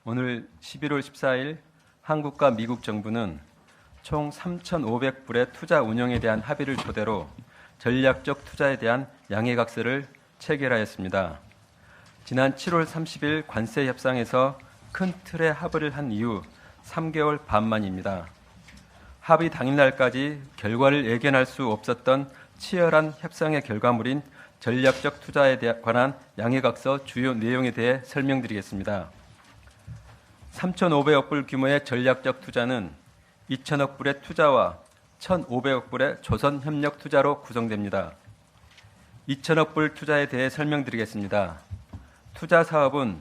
오늘 11월 14일 한국과 미국 정부는 총 3,500불의 투자 운영에 대한 합의를 토대로 전략적 투자에 대한 양해각서를 체결하였습니다. 지난 7월 30일 관세 협상에서 큰 틀의 합의를 한 이후 3개월 반 만입니다. 합의 당일날까지 결과를 예견할 수 없었던 치열한 협상의 결과물인 전략적 투자에 관한 양해각서 주요 내용에 대해 설명드리겠습니다. 3,500억 불 규모의 전략적 투자는 2,000억 불의 투자와 1,500억 불의 조선협력 투자로 구성됩니다. 2,000억 불 투자에 대해 설명드리겠습니다. 투자 사업은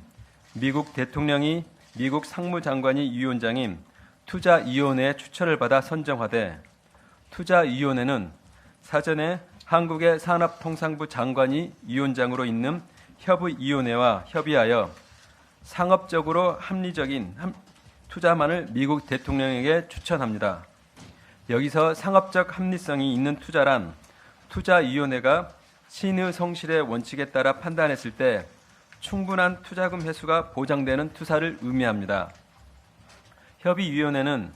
미국 대통령이 미국 상무장관이 위원장인 투자위원회의 추천을 받아 선정하되, 투자위원회는 사전에 한국의 산업통상부 장관이 위원장으로 있는 협의위원회와 협의하여 상업적으로 합리적인 투자만을 미국 대통령에게 추천합니다. 여기서 상업적 합리성이 있는 투자란 투자위원회가 신의 성실의 원칙에 따라 판단했을 때 충분한 투자금 회수가 보장되는 투자를 의미합니다. 협의위원회는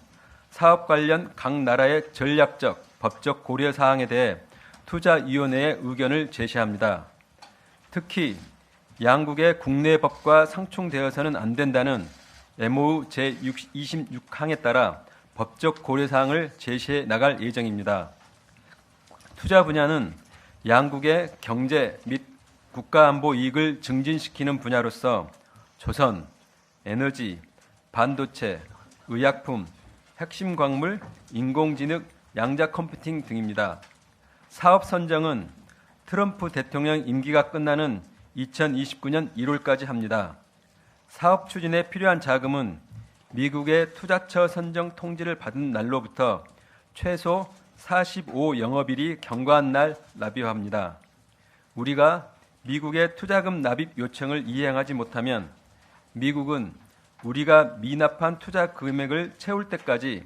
사업 관련 각 나라의 전략적, 법적 고려사항에 대해 투자위원회의 의견을 제시합니다. 특히 양국의 국내 법과 상충되어서는 안 된다는 MOU 제26항에 따라 법적 고려사항을 제시해 나갈 예정입니다. 투자 분야는 양국의 경제 및 국가안보 이익을 증진시키는 분야로서 조선, 에너지, 반도체, 의약품, 핵심 광물, 인공지능, 양자 컴퓨팅 등입니다. 사업 선정은 트럼프 대통령 임기가 끝나는 2029년 1월까지 합니다. 사업 추진에 필요한 자금은 미국의 투자처 선정 통지를 받은 날로부터 최소 45 영업일이 경과한 날 납입합니다. 우리가 미국의 투자금 납입 요청을 이행하지 못하면 미국은 우리가 미납한 투자 금액을 채울 때까지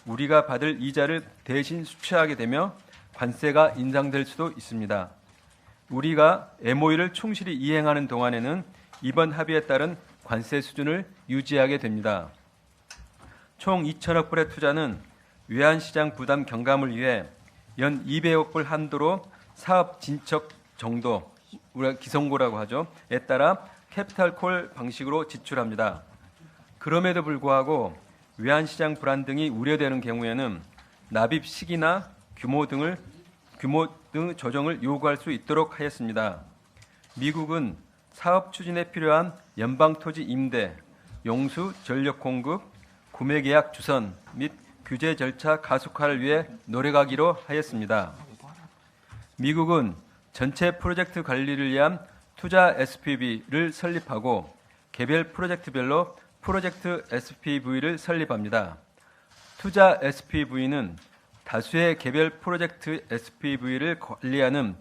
우리가 받을 이자를 대신 수취하게 되며 관세가 인상될 수도 있습니다. 우리가 MOU를 충실히 이행하는 동안에는 이번 합의에 따른 관세 수준을 유지하게 됩니다. 총 2,000억 불의 투자는 외환시장 부담 경감을 위해 연 200억 불 한도로 사업 진척 정도, 우리가 기성고라고 하죠, 에 따라 캐피탈콜 방식으로 지출합니다. 그럼에도 불구하고 외환시장 불안 등이 우려되는 경우에는 납입 시기나 규모 등 조정을 요구할 수 있도록 하였습니다. 미국은 사업 추진에 필요한 연방토지 임대, 용수, 전력 공급, 구매 계약 주선 및 규제 절차 가속화를 위해 노력하기로 하였습니다. 미국은 전체 프로젝트 관리를 위한 투자 SPV를 설립하고 개별 프로젝트별로 프로젝트 SPV를 설립합니다. 투자 SPV는 다수의 개별 프로젝트 SPV를 관리하는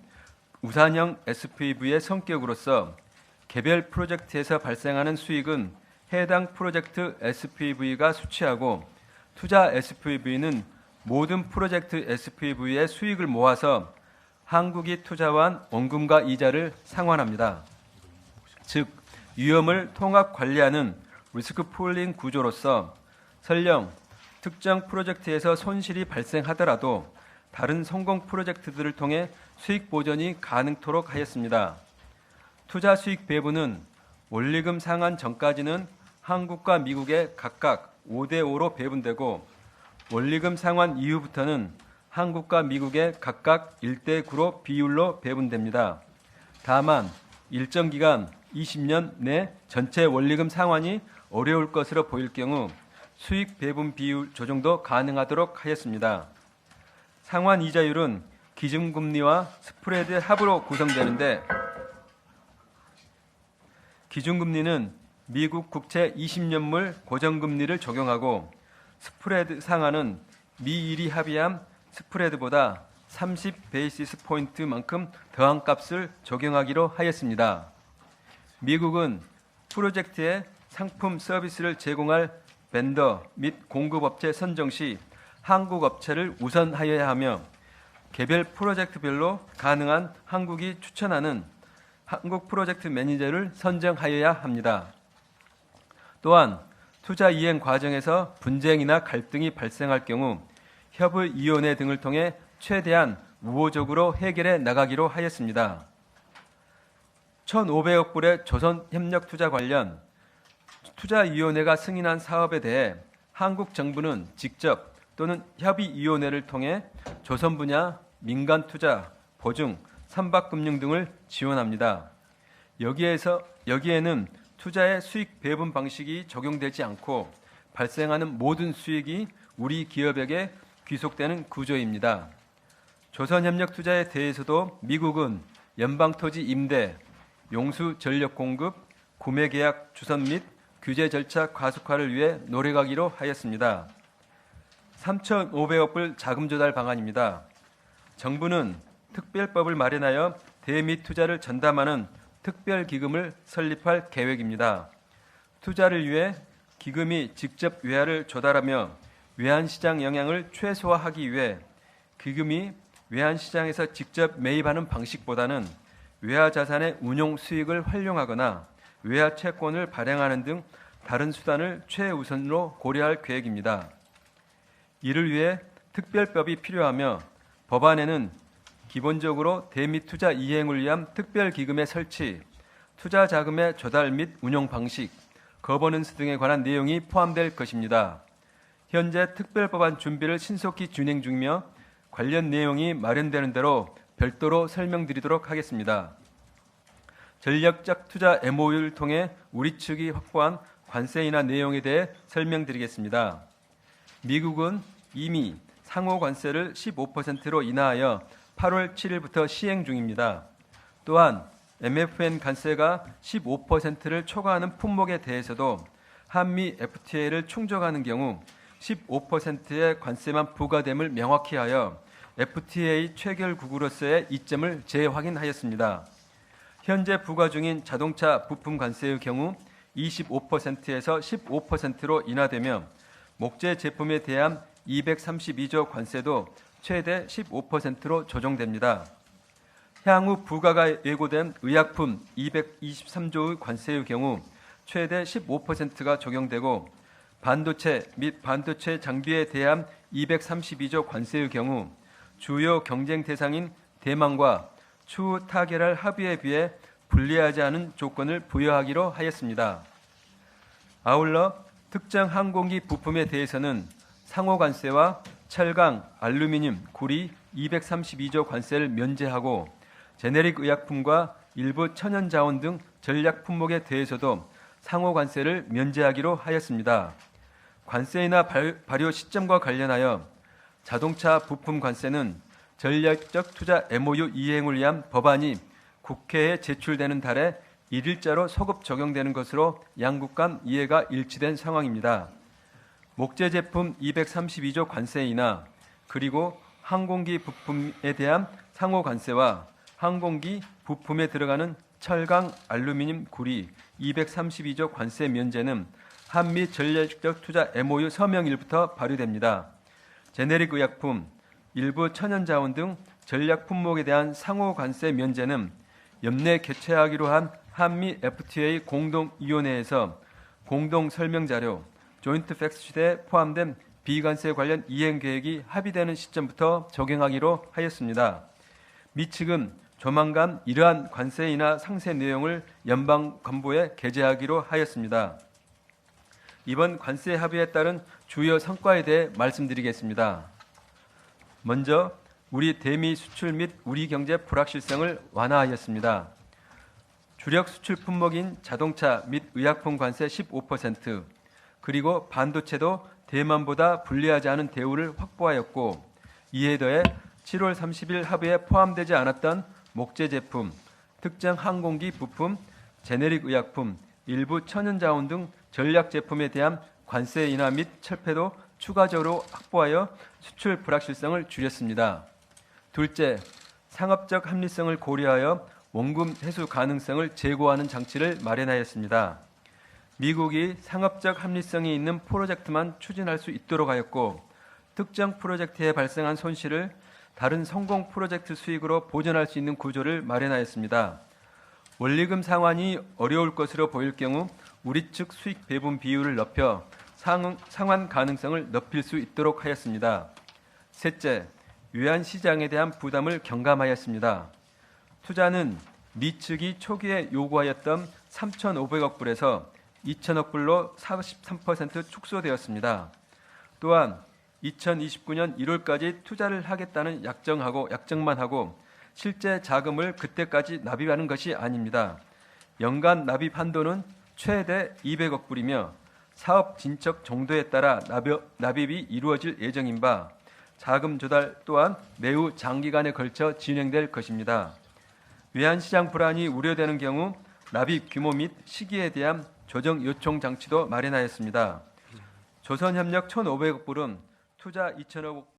우산형 SPV의 성격으로서 개별 프로젝트에서 발생하는 수익은 해당 프로젝트 SPV가 수취하고, 투자 SPV는 모든 프로젝트 SPV의 수익을 모아서 한국이 투자한 원금과 이자를 상환합니다. 즉, 위험을 통합 관리하는 리스크 풀링 구조로서 설령 특정 프로젝트에서 손실이 발생하더라도 다른 성공 프로젝트들을 통해 수익 보전이 가능토록 하였습니다. 투자 수익 배분은 원리금 상환 전까지는 한국과 미국에 각각 5대5로 배분되고, 원리금 상환 이후부터는 한국과 미국에 각각 1대9로 비율로 배분됩니다. 다만 일정 기간 20년 내 전체 원리금 상환이 어려울 것으로 보일 경우 수익 배분 비율 조정도 가능하도록 하였습니다. 상환 이자율은 기준금리와 스프레드 합으로 구성되는데, 기준금리는 미국 국채 20년물 고정금리를 적용하고, 스프레드 상한은 미일이 합의한 스프레드보다 30 베이시스 포인트만큼 더한 값을 적용하기로 하였습니다. 미국은 프로젝트에 상품 서비스를 제공할 벤더 및 공급업체 선정 시 한국 업체를 우선하여야 하며, 개별 프로젝트별로 가능한 한국이 추천하는 한국 프로젝트 매니저를 선정하여야 합니다. 또한 투자 이행 과정에서 분쟁이나 갈등이 발생할 경우 협의위원회 등을 통해 최대한 우호적으로 해결해 나가기로 하였습니다. 1,500억 불의 조선협력투자 관련 투자위원회가 승인한 사업에 대해 한국 정부는 직접 또는 협의위원회를 통해 조선 분야 민간 투자, 보증, 선박금융 등을 지원합니다. 여기에는 투자의 수익 배분 방식이 적용되지 않고 발생하는 모든 수익이 우리 기업에게 귀속되는 구조입니다. 조선협력 투자에 대해서도 미국은 연방토지 임대, 용수 전력 공급, 구매 계약 주선 및 규제 절차 가속화를 위해 노력하기로 하였습니다. 3,500억 불 자금 조달 방안입니다. 정부는 특별법을 마련하여 대미 투자를 전담하는 특별기금을 설립할 계획입니다. 투자를 위해 기금이 직접 외화를 조달하며 외환시장 영향을 최소화하기 위해 기금이 외환시장에서 직접 매입하는 방식보다는 외화자산의 운용 수익을 활용하거나 외화 채권을 발행하는 등 다른 수단을 최우선으로 고려할 계획입니다. 이를 위해 특별법이 필요하며 법안에는 기본적으로 대미 투자 이행을 위한 특별기금의 설치, 투자 자금의 조달 및 운용 방식, 거버넌스 등에 관한 내용이 포함될 것입니다. 현재 특별법안 준비를 신속히 진행 중이며 관련 내용이 마련되는 대로 별도로 설명드리도록 하겠습니다. 전략적 투자 MOU를 통해 우리 측이 확보한 관세 인하 내용에 대해 설명드리겠습니다. 미국은 이미 상호 관세를 15%로 인하하여 8월 7일부터 시행 중입니다. 또한 MFN 관세가 15%를 초과하는 품목에 대해서도 한미 FTA를 충족하는 경우 15%의 관세만 부과됨을 명확히 하여 FTA 체결국으로서의 이점을 재확인하였습니다. 현재 부과 중인 자동차 부품 관세의 경우 25%에서 15%로 인하되며 목재 제품에 대한 232조 관세도 최대 15%로 조정됩니다. 향후 부과가 예고된 의약품 223조의 관세의 경우 최대 15%가 적용되고 반도체 및 반도체 장비에 대한 232조 관세의 경우 주요 경쟁 대상인 대만과 추후 타결할 합의에 비해 불리하지 않은 조건을 부여하기로 하였습니다. 아울러 특정 항공기 부품에 대해서는 상호 관세와 철강, 알루미늄, 구리 232조 관세를 면제하고 제네릭 의약품과 일부 천연자원 등 전략 품목에 대해서도 상호 관세를 면제하기로 하였습니다. 관세 인하 발효 시점과 관련하여 자동차 부품 관세는 전략적 투자 MOU 이행을 위한 법안이 국회에 제출되는 달에 1일자로 소급 적용되는 것으로 양국 간 이해가 일치된 상황입니다. 목재 제품 232조 관세 인하, 그리고 항공기 부품에 대한 상호 관세와 항공기 부품에 들어가는 철강, 알루미늄, 구리 232조 관세 면제는 한미 전략적 투자 MOU 서명일부터 발효됩니다. 제네릭 의약품, 일부 천연자원 등 전략 품목에 대한 상호 관세 면제는 연내 개최하기로 한 한미 FTA 공동위원회에서 공동 설명자료 조인트 팩트시트에 포함된 비관세 관련 이행 계획이 합의되는 시점부터 적용하기로 하였습니다. 미 측은 조만간 이러한 관세 인하 상세 내용을 연방 간부에 게재하기로 하였습니다. 이번 관세 합의에 따른 주요 성과에 대해 말씀드리겠습니다. 먼저 우리 대미 수출 및 우리 경제 불확실성을 완화하였습니다. 주력 수출 품목인 자동차 및 의약품 관세 15%, 그리고 반도체도 대만보다 불리하지 않은 대우를 확보하였고, 이에 더해 7월 30일 합의에 포함되지 않았던 목재 제품, 특정 항공기 부품, 제네릭 의약품, 일부 천연자원 등 전략 제품에 대한 관세 인하 및 철폐도 추가적으로 확보하여 수출 불확실성을 줄였습니다. 둘째, 상업적 합리성을 고려하여 원금 회수 가능성을 제고하는 장치를 마련하였습니다. 미국이 상업적 합리성이 있는 프로젝트만 추진할 수 있도록 하였고, 특정 프로젝트에 발생한 손실을 다른 성공 프로젝트 수익으로 보전할 수 있는 구조를 마련하였습니다. 원리금 상환이 어려울 것으로 보일 경우 우리 측 수익 배분 비율을 높여 상환 가능성을 높일 수 있도록 하였습니다. 셋째, 외환 시장에 대한 부담을 경감하였습니다. 투자는 미 측이 초기에 요구하였던 3,500억 불에서 2,000억 불로 43% 축소되었습니다. 또한 2029년 1월까지 투자를 하겠다는 약정만 하고 실제 자금을 그때까지 납입하는 것이 아닙니다. 연간 납입 한도는 최대 200억 불이며 사업 진척 정도에 따라 납입이 이루어질 예정인 바 자금 조달 또한 매우 장기간에 걸쳐 진행될 것입니다. 외환시장 불안이 우려되는 경우 납입 규모 및 시기에 대한 조정 요청 장치도 마련하였습니다. 조선협력 1,500억 불은 투자 2,000억